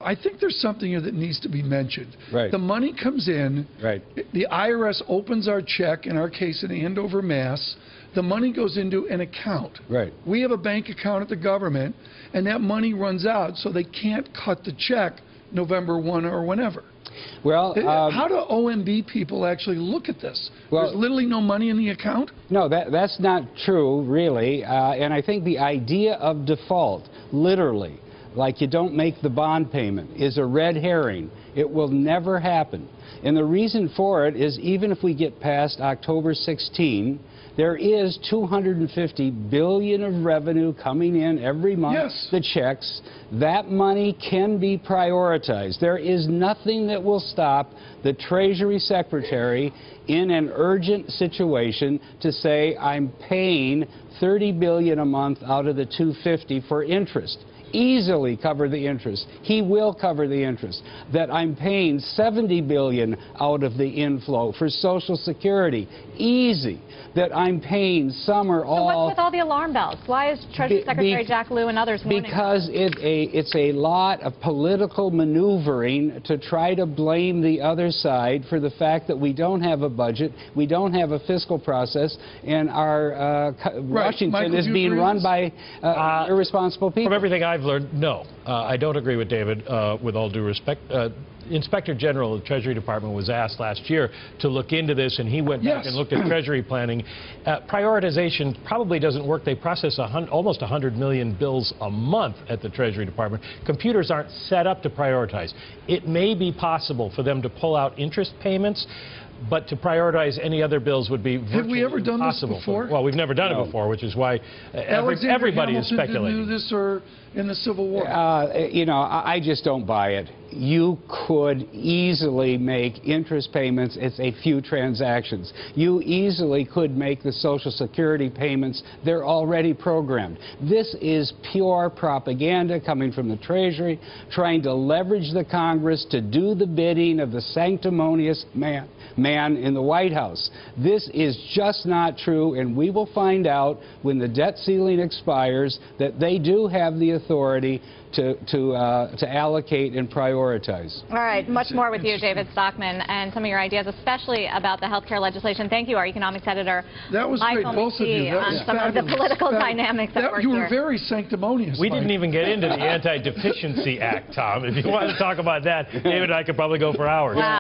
I think there's something here that needs to be mentioned. Right. The money comes in. Right. The IRS opens our check, in our case in Andover, Mass. The money goes into an account. Right. We have a bank account at the government, and that money runs out, so they can't cut the check November 1 or whenever. Well, how do OMB people actually look at this? Well, there's literally no money in the account? No, that's not true, really. And I think the idea of default, literally, like you don't make the bond payment, is a red herring. It will never happen. And the reason for it is even if we get past October 16, there is $250 billion of revenue coming in every month, yes. The checks. That money can be prioritized. There is nothing that will stop the Treasury Secretary in an urgent situation to say, I'm paying $30 billion a month out of the $250 for interest. Easily cover the interest. He will cover the interest. That I'm paying $70 billion out of the inflow for Social Security. Easy. That I'm paying some or all. So what's with all the alarm bells? Why is Treasury Secretary Jack Lew and others warning? Because it's a lot of political maneuvering to try to blame the other side for the fact that we don't have a budget, we don't have a fiscal process, and our Washington Michael, is being run by irresponsible people. From everything I've learned, no. I don't agree with David, with all due respect. Inspector General of the Treasury Department was asked last year to look into this, and he went back and looked at Treasury planning. Prioritization probably doesn't work. They process almost 100 million bills a month at the Treasury Department. Computers aren't set up to prioritize. It may be possible for them to pull out interest payments, but to prioritize any other bills would be virtually impossible. Have we ever done this before? Well, we've never done it before, which is why everybody is speculating. Didn't do this or in the Civil War? You know, I just don't buy it. You could easily make interest payments. It's a few transactions. You easily could make the Social Security payments. They're already programmed. This is pure propaganda coming from the Treasury, trying to leverage the Congress to do the bidding of the sanctimonious man in the White House. This is just not true, and we will find out when the debt ceiling expires that they do have the authority to allocate and prioritize. All right, much more with you, David Stockman, and some of your ideas, especially about the health care legislation. Thank you, our economics editor, that was Michael great, both of you. That on some of the political dynamics that work You were here. very sanctimonious. We Mike. didn't even get into the Anti-Deficiency Act, Tom. If you want to talk about that, David and I could probably go for hours. Wow.